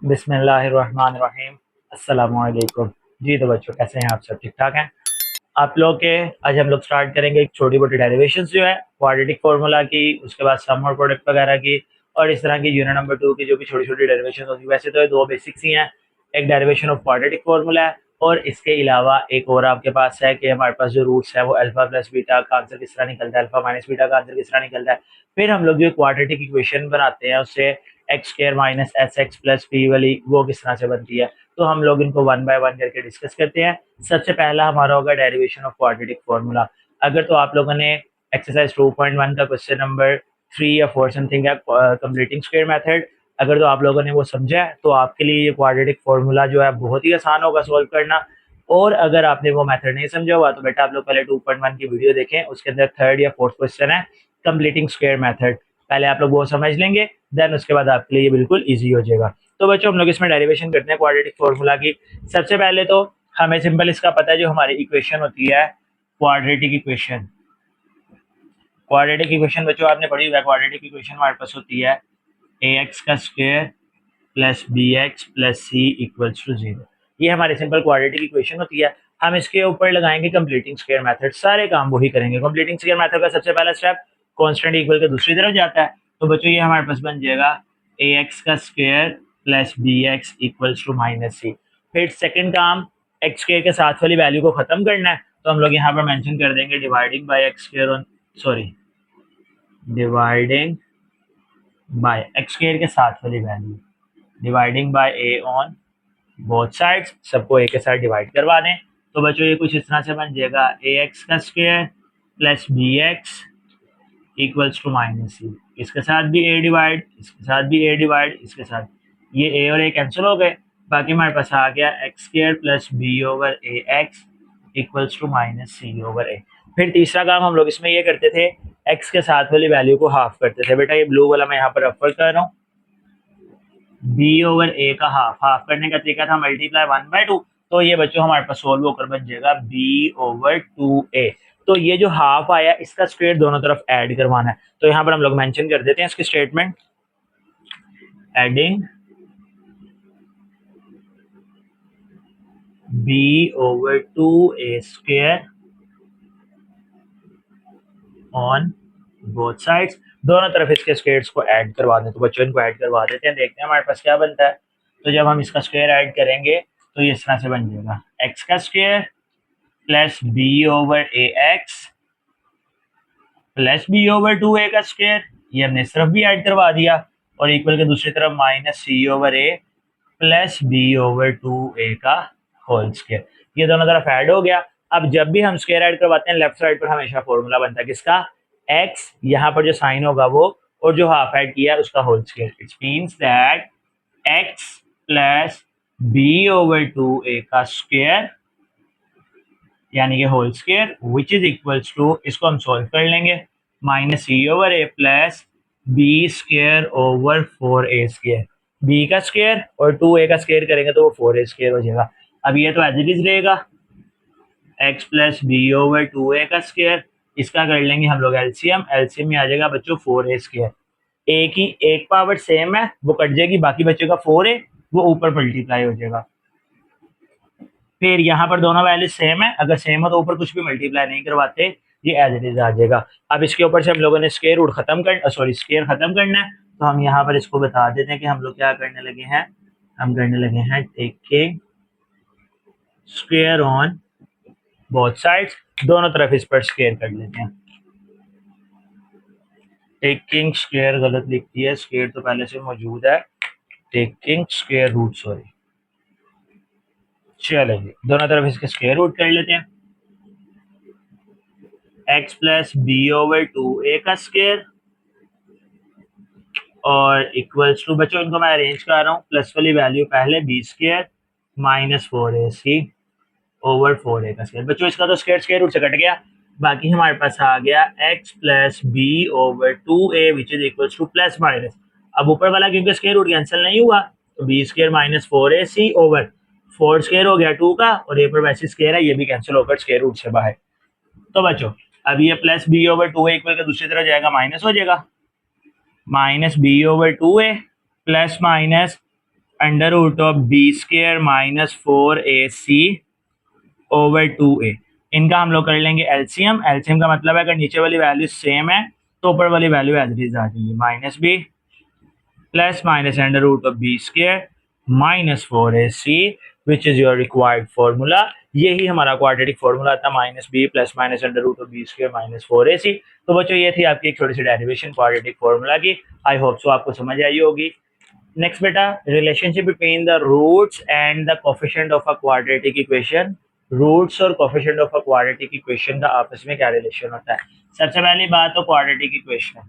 बिस्मिल्लाहिर्रहमानिर्रहीम। अस्सलामुअलैकुम। जी तो बच्चों, कैसे हैं आप? सब ठीक ठाक हैं? आप लोग के आज हम लोग स्टार्ट करेंगे एक छोटी मोटी डेरिवेशंस जो है क्वाड्रेटिक फार्मूला की, उसके बाद सम और प्रोडक्ट वगैरह की, और इस तरह की यूनिट नंबर 2 की जो भी छोटी छोटी डेरिवेशन होगी। वैसे तो ये दो बेसिक्स ही हैं, एक डेरिवेशन ऑफ क्वाड्रेटिक फार्मूला है और इसके अलावा एक और आपके पास है कि हमारे पास जो रूट्स है वो अल्फा प्लस बीटा का आंसर किस तरह निकलता है, अल्फा माइनस बीटा का आंसर किस तरह निकलता है। फिर हम लोग जो क्वाड्रेटिक इक्वेशन बनाते हैं उससे x square minus S x plus P वाली वो किस तरह से बनती है, तो हम लोग इनको वन बाय वन करके डिस्कस करते हैं। सबसे पहला हमारा होगा डेरिवेशन ऑफ क्वाड्रेटिक फार्मूला। अगर तो आप लोगों ने एक्सरसाइज 2.1 का क्वेश्चन नंबर 3 या 4 समथिंग है, कंप्लीटिंग स्क्वायर मेथड, अगर तो आप लोगों ने वो समझा है तो आपके लिए ये क्वाड्रेटिक फार्मूला जो है बहुत ही आसान होगा सॉल्व करना। और अगर आपने वो मेथड नहीं समझा हुआ तो बेटा आप लोग पहले 2.1 की वीडियो देखें, उसके अंदर थर्ड या फोर्थ क्वेश्चन है कंप्लीटिंग स्क्वायर मेथड। पहले आप लोग वो समझ लेंगे, देन उसके बाद आपके लिए ये बिल्कुल ईजी हो जाएगा। तो बच्चों हम लोग इसमें डेरिवेशन करते हैं क्वाड्रेटिक फार्मूला की। सबसे पहले तो हमें सिंपल इसका पता है, जो हमारी इक्वेशन होती है क्वाड्रेटिक इक्वेशन। क्वाड्रेटिक इक्वेशन बच्चों आपने पढ़ी हुई है। क्वाड्रेटिक इक्वेशन हमारे पास होती है ए एक्स का square plus B X plus C equals to 0। ये हमारी सिंपल क्वाड्रेटिक इक्वेशन होती है। हम इसके ऊपर लगाएंगे कंप्लीटिंग स्क्वायर मेथड, सारे काम वही करेंगे। कंप्लीटिंग स्क्वायर मेथड का सबसे पहला स्टेप कांस्टेंट इक्वल के दूसरी तरफ जाता है, तो बच्चों ये हमारे पास बन जाएगा ए एक्स का square plus B x equals to minus c. फिर सेकंड काम एक्स स्क्वायर के साथ वाली वैल्यू को खत्म करना है, तो हम लोग यहाँ पर मेंशन कर देंगे dividing by x square on dividing by x square के साथ वाली value, dividing by A on both sides, सबको ए के साथ डिवाइड करवा दें। तो बच्चों ये कुछ इस तरह से बन जाएगा ए एक्स का square plus B x equals to minus c. इसके साथ भी ए डिवाइड, इसके साथ भी ए डिवाइड, इसके साथ ये ए और ए कैंसिल हो गए, बाकी हमारे पास आ गया x square plus B over a x equals to minus c over a. फिर तीसरा काम हम लोग इसमें ये करते थे, एक्स के साथ वाली वैल्यू को हाफ करते थे। बेटा ये ब्लू वाला मैं यहाँ पर रेफर कर रहा हूँ, बी ओवर ए का हाफ, हाफ करने का तरीका था मल्टीप्लाई 1/2। तो ये बच्चों हमारे पास सोल्व होकर बन जाएगा बी ओवर 2a। तो ये जो हाफ आया इसका स्क्वायर दोनों तरफ ऐड करवाना है, तो यहाँ पर हम लोग मेंशन कर देते हैं इसकी statement, adding B over 2a square on both sides. दोनों तरफ इसके स्क्वायर्स को ऐड करवा दें, तो बच्चों इनको ऐड करवा देते हैं, देखते हैं हमारे पास क्या बनता है। तो जब हम इसका स्क्वायर ऐड करेंगे तो ये इस तरह से बन जाएगा एक्स का square plus B over a x plus B over 2a का स्क्वायर, ये हमने इस तरफ भी ऐड करवा दिया, और इक्वल के दूसरी तरफ minus c over a plus B over 2a का होल स्क्वायर। ये दोनों तरफ ऐड हो गया। अब जब भी हम स्क्वायर ऐड करवाते हैं लेफ्ट साइड पर हमेशा फॉर्मूला बनता है किसका, एक्स, यहाँ पर जो साइन होगा वो, और जो हाफ ऐड किया है उसका whole square. It means that x plus B over 2a का स्क्वायर यानी कि whole square which is equals to, इसको हम सॉल्व कर लेंगे, minus c over a plus b square over 4a square. B का स्क्वायर और 2a का स्क्वायर करेंगे तो वो 4a स्क्वायर हो जाएगा। अब ये तो एज इट इज रहेगा X plus B over 2a का स्क्वायर, इसका कर लेंगे हम लोग एलसीएम, एलसीएम में आ जाएगा बच्चों 4a स्क्वायर। ए की एक पावर सेम है वो कट जाएगी, बाकी बचेगा 4a, वो ऊपर मल्टीप्लाई हो जाएगा। फिर यहाँ पर दोनों वैल्यू सेम है, अगर सेम हो तो ऊपर कुछ भी मल्टीप्लाई नहीं करवाते, ये एज इट इज आ जाएगा। अब इसके ऊपर से हम लोगों ने स्क्वायर रूट खत्म कर स्क्वायर खत्म करना है, तो हम यहाँ पर इसको बता देते हैं कि हम लोग क्या करने लगे हैं, हम करने लगे हैं taking square on both sides, दोनों तरफ इस पर स्क्वायर कर लेते हैं। टेकिंग स्क्वायर गलत लिखती है, स्क्वायर तो पहले से मौजूद है, टेकिंग स्क्वायर रूट, सॉरी। चलेंगे दोनों तरफ इसके स्क्वायर रूट कर लेते हैं, x plus B over 2a का स्क्वायर और इक्वल्स टू, बच्चों इनको मैं अरेंज कर रहा हूँ, प्लस वाली वैल्यू पहले B square minus 4ac over 4a का स्क्वायर। बच्चों इसका तो स्क्वायर रूट से कट गया, बाकी हमारे पास आ गया X plus B over 2a which is equals to plus minus, अब ऊपर वाला क्योंकि स्क्वायर रूट कैंसिल नहीं हुआ तो B square minus 4ac over 4 square हो गया 2 का, और ये पर वैसे स्क्वायर है, ये भी कैंसिल होकर स्क्वायर रूट से बाहर। तो बच्चों अब ये plus B over 2a equal का दूसरी तरफ जाएगा माइनस हो जाएगा, minus B over 2a plus minus under root of B square minus 4ac over 2a। इनका हम लोग कर लेंगे एलसीएम। एलसीएम का मतलब है अगर नीचे वाली वैल्यू सेम है तो ऊपर वाली वैल्यू एज इट इज आ जाएगी, minus B plus minus under root of B square minus 4ac which is your required formula. यही हमारा क्वाड्रेटिक फॉर्मूला था, minus B plus minus under root of B square minus 4ac। तो बच्चों ये थी आपकी एक छोटी सी डेरिवेशन क्वाड्रेटिक फॉर्मूला की। आई होप सो आपको समझ आई होगी। नेक्स्ट बेटा, relationship between the roots and the coefficient of a quadratic equation. Roots और coefficient of a quadratic equation का आपस में क्या रिलेशन होता है? सबसे पहली बात तो quadratic equation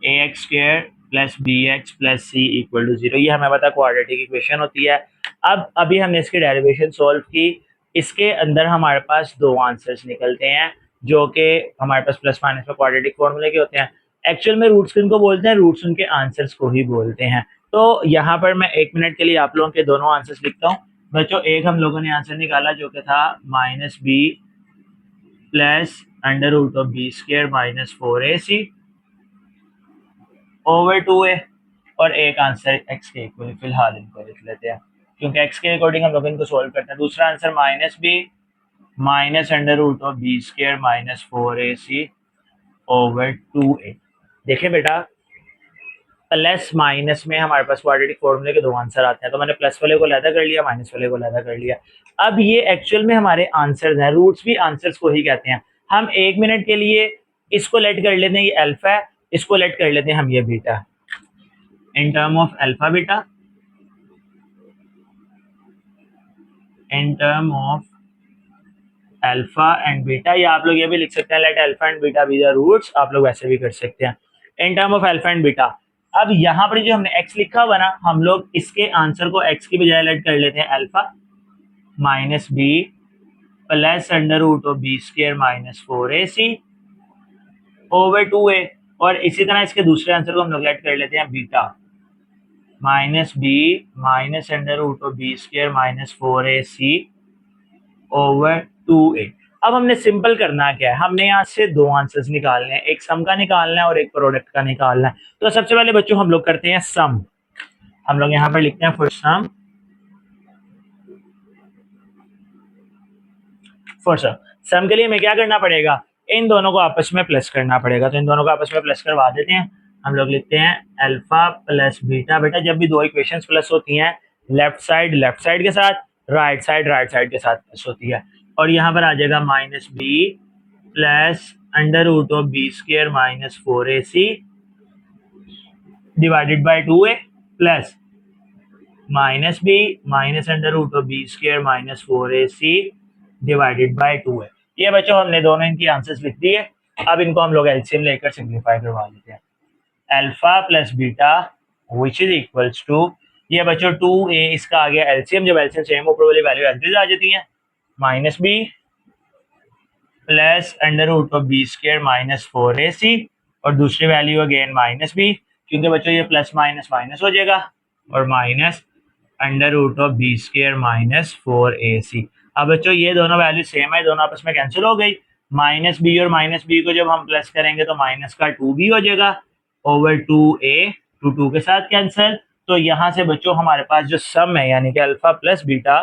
A X square plus B X plus C equal to 0, ये हमें पता क्वाड्रेटिक इक्वेशन होती है। अब अभी हमने इसकी डेरिवेशन सॉल्व की, इसके अंदर हमारे पास दो आंसर्स निकलते हैं जो कि हमारे पास प्लस माइनस में क्वाड्रेटिक फॉर्मूले के होते हैं। एक्चुअल में रूट्स किनको बोलते हैं? रूट्स उनके आंसर्स को ही बोलते हैं। तो यहाँ पर मैं 1 मिनट के लिए आप लोगों के दोनों आंसर्स लिखता हूँ। बच्चों एक हम लोगों ने आंसर निकाला जो कि था minus B plus under root of B square minus 4ac over 2a, और एक आंसर एक्स के इक्वल, फिलहाल इनको लिख लेते हैं क्योंकि एक्स के अकॉर्डिंग हम लोग इनको सोल्व करते हैं। दूसरा answer minus B minus under root of B square minus 4ac over 2a। देखिए बेटा, प्लस माइनस में हमारे पास क्वाड्रेटिक फॉर्मूले के दो आंसर आते हैं, तो मैंने प्लस वाले को लैदा कर लिया, माइनस वाले को लैदा कर लिया। अब ये एक्चुअल में हमारे आंसर्स हैं, रूट्स भी आंसर्स को ही कहते हैं। हम 1 मिनट के लिए इसको लेट कर लेते हैं, ये अल्फा है, इसको लेट कर लेते हैं हम ये beta. In term of alpha beta, in term of alpha and beta, या आप लोग ये भी लिख सकते हैं let alpha and beta be the roots, आप लोग वैसे भी कर सकते हैं। In term of alpha and beta, अब यहाँ पर जो हमने x लिखा हुआ ना, हम लोग इसके आंसर को x की बजाय लेट कर लेते हैं alpha minus B plus under root of B square minus 4ac over 2a, और इसी तरह इसके दूसरे आंसर को हम लोग लेट कर लेते हैं beta minus B minus under root of B square minus 4ac over 2a। अब हमने सिंपल करना क्या है, हमने यहाँ से दो आंसर्स निकालने हैं, एक सम का निकालना है और एक प्रोडक्ट का निकालना है। तो सबसे पहले बच्चों हम लोग करते हैं सम। हम लोग यहाँ पर लिखते हैं फॉर सम सम के लिए हमें क्या करना पड़ेगा, इन दोनों को आपस में प्लस करना पड़ेगा। तो इन दोनों को आपस में प्लस करवा देते हैं। हम लोग लिखते हैं अल्फा प्लस बीटा। बेटा जब भी दो इक्वेशंस प्लस होती हैं, लेफ्ट साइड के साथ, राइट साइड के साथ प्लस होती है। और यहाँ पर आ जाएगा minus B plus under root of B square minus 4ac divided by 2a plus minus B minus under root of B square minus 4ac divided by 2a। ये बच्चों हमने दोनों इनकी आंसर्स लिख दिए। अब इनको हम लोग एलसीएम लेकर सिंप्लीफाई करवा लेते हैं। Alpha plus beta which is equals to, ये बच्चों 2a, इसका आ गया एलसीएम, जब एलसीएम सेम ऊपर वाली वैल्यू एज आ जाती है, minus B plus under root of B square minus 4ac, और दूसरी वैल्यू अगेन माइनस बी, क्योंकि बच्चों ये प्लस माइनस माइनस हो जाएगा, और minus under root of B square minus 4ac। अब बच्चों ये दोनों वैल्यू सेम है, दोनों आपस में कैंसिल हो गई। माइनस बी और माइनस बी को जब हम प्लस करेंगे तो माइनस का 2b हो जाएगा ओवर 2a, 2 के साथ कैंसिल। तो यहाँ से बच्चों हमारे पास जो सम है यानी कि अल्फा प्लस बीटा,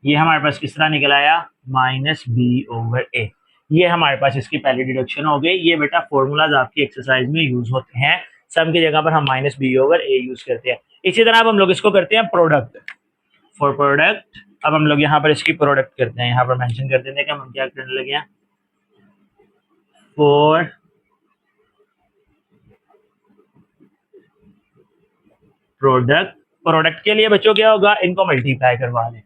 ये हमारे पास किस तरह निकल आया, माइनस बी ओवर ए। ये हमारे पास इसकी पहली डिडक्शन हो गई। ये बेटा फॉर्मूलाज आपकी एक्सरसाइज में यूज होते हैं, सम की जगह पर हम माइनस बी ओवर ए यूज करते हैं। इसी तरह अब हम लोग इसको करते हैं प्रोडक्ट। फॉर प्रोडक्ट अब हम लोग यहाँ पर इसकी प्रोडक्ट करते हैं, यहाँ पर मेंशन कर देते हैं कि हम क्या करने लगे हैं, फॉर प्रोडक्ट। प्रोडक्ट के लिए बच्चों क्या होगा, इनको मल्टीप्लाई करवा लें,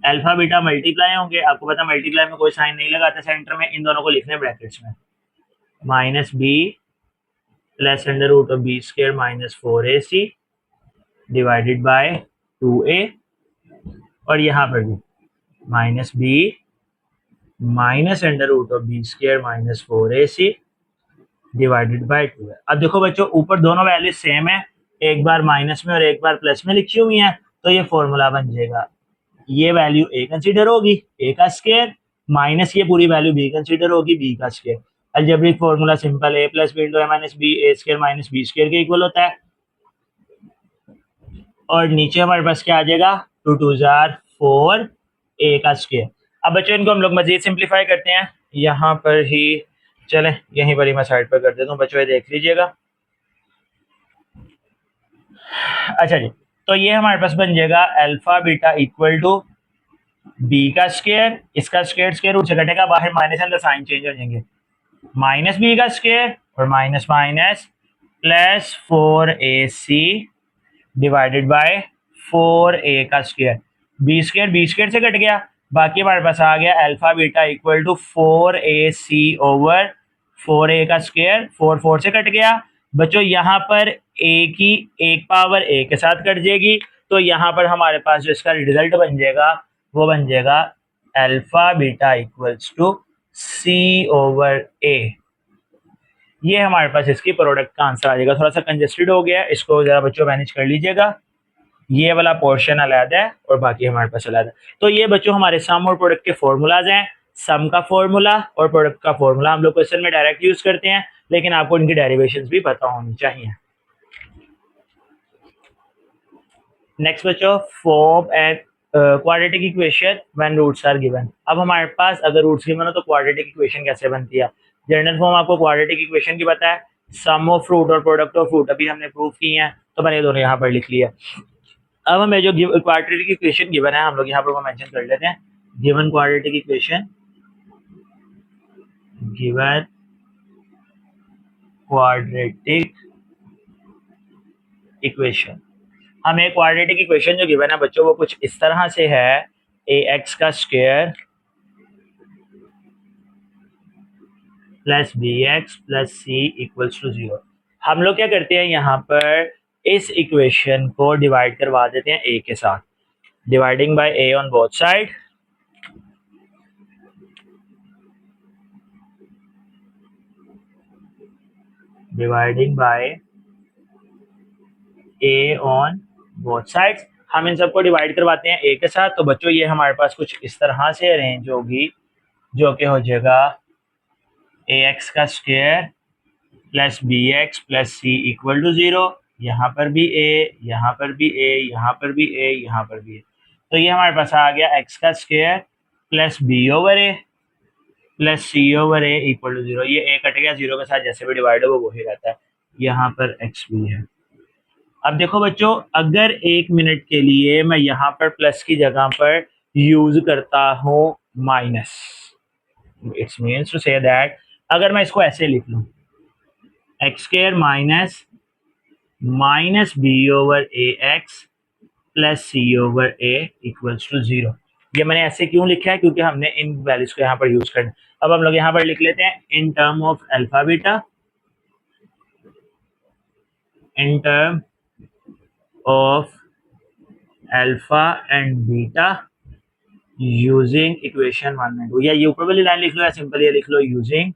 अल्फा बीटा मल्टीप्लाई होंगे। आपको पता मल्टीप्लाई में कोई साइन नहीं लगाता सेंटर में, इन दोनों को लिखने ब्रैकेट्स में, minus B plus under root of B square minus 4ac divided by 2a, और यहाँ पर भी minus B minus under root of B square minus 4ac divided by 2a। अब देखो बच्चों ऊपर दोनों वैल्यू सेम है, एक बार माइनस में और एक बार प्लस में लिखी हुई है, तो ये फॉर्मूला बन जाएगा, ये वैल्यू ए कंसीडर होगी, ए का स्क्वायर, माइनस ये पूरी वैल्यू बी कंसीडर होगी, बी का square. Algebraic formula simple, a plus B into A minus B, A square minus B square के इक्वल होता है। और नीचे हमारे पास क्या आ जाएगा, 2 2 जार 4 ए का स्क्वायर। अब बच्चों इनको हम लोग मजीद सिंप्लीफाई करते हैं, यहाँ पर ही चलें, यहीं पर ही मैं साइड पर कर देता हूँ बच्चों, ये देख लीजिएगा। अच्छा जी, तो ये हमारे पास बन जाएगा alpha beta equal to B का स्क्वायर, इसका स्क्वायर स्क्वायर रूट से कटेगा, बाहर माइनस अंदर साइन चेंज हो जाएंगे, माइनस बी का स्क्वायर और minus minus plus 4ac divided by 4a का स्क्वायर, बी स्क्वायर से कट गया, बाकी हमारे पास आ गया alpha beta equal to 4ac over 4a का स्क्वायर, 4 से कट गया बच्चों, यहाँ पर a की एक पावर a के साथ कट जाएगी, तो यहाँ पर हमारे पास जो इसका रिजल्ट बन जाएगा वो बन जाएगा alpha beta equals to c over a। ये हमारे पास इसकी प्रोडक्ट का आंसर आ जाएगा। थोड़ा सा कंजेस्टेड हो गया, इसको जरा बच्चों मैनेज कर लीजिएगा, ये वाला पोर्शन अलग है और बाकी हमारे पास अलग है। तो ये बच्चों हमारे सम और प्रोडक्ट के फॉर्मूलाज हैं, सम का फॉर्मूला और प्रोडक्ट का फॉर्मूला हम लोग क्वेश्चन में डायरेक्ट यूज करते हैं, लेकिन आपको इनकी डेरिवेशंस भी पता होनी चाहिए। नेक्स्ट बच्चों, form and quadratic equation when roots are given. अब हमारे पास अगर रूट्स गिवन हो तो क्वाड्रेटिक इक्वेशन कैसे बनती है। जनरल फॉर्म आपको क्वाड्रेटिक इक्वेशन की पता है, सम ऑफ फ्रूट और प्रोडक्ट ऑफ फ्रूट अभी हमने प्रूव की है, तो मैंने दोनों यहाँ पर लिख लिया। अब हमें जो क्वाड्रेटिक इक्वेशन गिवन है हम लोग यहाँ पर वो मेंशन कर लेते हैं, given quadratic equation, given quadratic equation. हमें क्वाड्रेटिक इक्वेशन जो गिवन है बच्चों वो कुछ इस तरह से है, ax का square plus bx plus c equals to 0। हम लोग क्या करते हैं, यहाँ पर इस इक्वेशन को डिवाइड करवा देते हैं a के साथ, dividing by a on both side, dividing by a on both sides. हम इन सबको डिवाइड करवाते हैं a के साथ, तो बच्चों ये हमारे पास कुछ इस तरह से अरेंज होगी, जो कि हो जाएगा ax का square plus bx plus c equal to 0। यहाँ पर भी a, यहाँ पर भी a, यहाँ पर भी a, यहाँ पर भी a, तो ये हमारे पास आ गया x का square plus b over a plus c over a equal to 0। ये a कट गया, 0 के साथ जैसे भी डिवाइड हो वो ही रहता है, यहाँ पर x भी है। अब देखो बच्चों, अगर 1 मिनट के लिए मैं यहाँ पर प्लस की जगह पर यूज करता हूँ minus, it's means to say that अगर मैं इसको ऐसे लिख लूँ, x square minus minus B over a x plus c over a equals to 0। ये मैंने ऐसे क्यों लिखा है, क्योंकि हमने इन वैल्यूज को यहाँ पर यूज करना। अब हम लोग यहाँ पर लिख लेते हैं in term of alpha beta, in term of alpha and beta using equation 1 and 2, या ये ऊपर वाली लाइन लिख लो या सिंपल ये लिख लो यूजिंग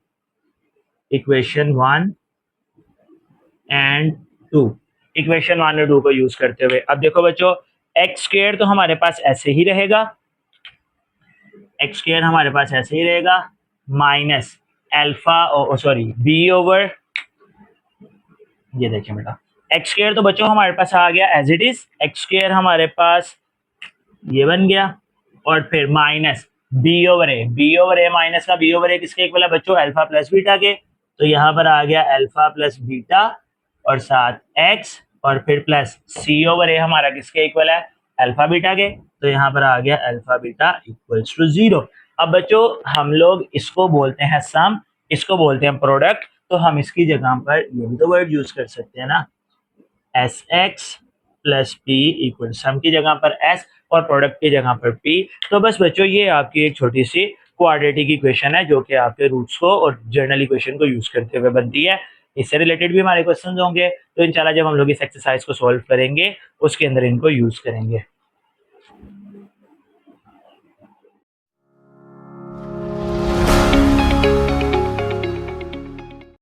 इक्वेशन 1 एंड 2, इक्वेशन 1 और 2 को यूज करते हुए। अब देखो बच्चों, एक्स स्क्वायर तो हमारे पास ऐसे ही रहेगा, एक्स स्क्वायर हमारे पास ऐसे ही रहेगा, minus alpha sorry b over, ये देखिए बेटा एक्स स्क्वायर तो बच्चों हमारे पास आ गया as it is, x square हमारे पास ये बन गया, और फिर minus B over a minus का बी ओवर ए किसके इक्वल है बच्चों, अल्फा प्लस बीटा के, तो यहाँ पर आ गया अल्फा प्लस बीटा और साथ एक्स, और फिर प्लस सी ओवर ए हमारा किसके इक्वल है, अल्फा बीटा के, तो यहाँ पर आ गया अल्फा बीटा इक्वल्स टू 0। अब बच्चों हम लोग इसको बोलते हैं सम, इसको बोलते हैं प्रोडक्ट, तो हम इसकी जगह पर ये भी तो वर्ड यूज कर सकते हैं ना, s x plus p equal, sum की जगह पर एस और प्रोडक्ट की जगह पर पी। तो बस बच्चों ये आपकी एक छोटी सी क्वाड्रेटिक इक्वेशन है जो कि आपके रूट्स को और जर्नल इक्वेशन को यूज करते हुए बनती है। इससे रिलेटेड भी हमारे क्वेश्चंस होंगे, तो इंशाल्लाह जब हम लोग इस एक्सरसाइज को सॉल्व करेंगे उसके अंदर इनको यूज करेंगे।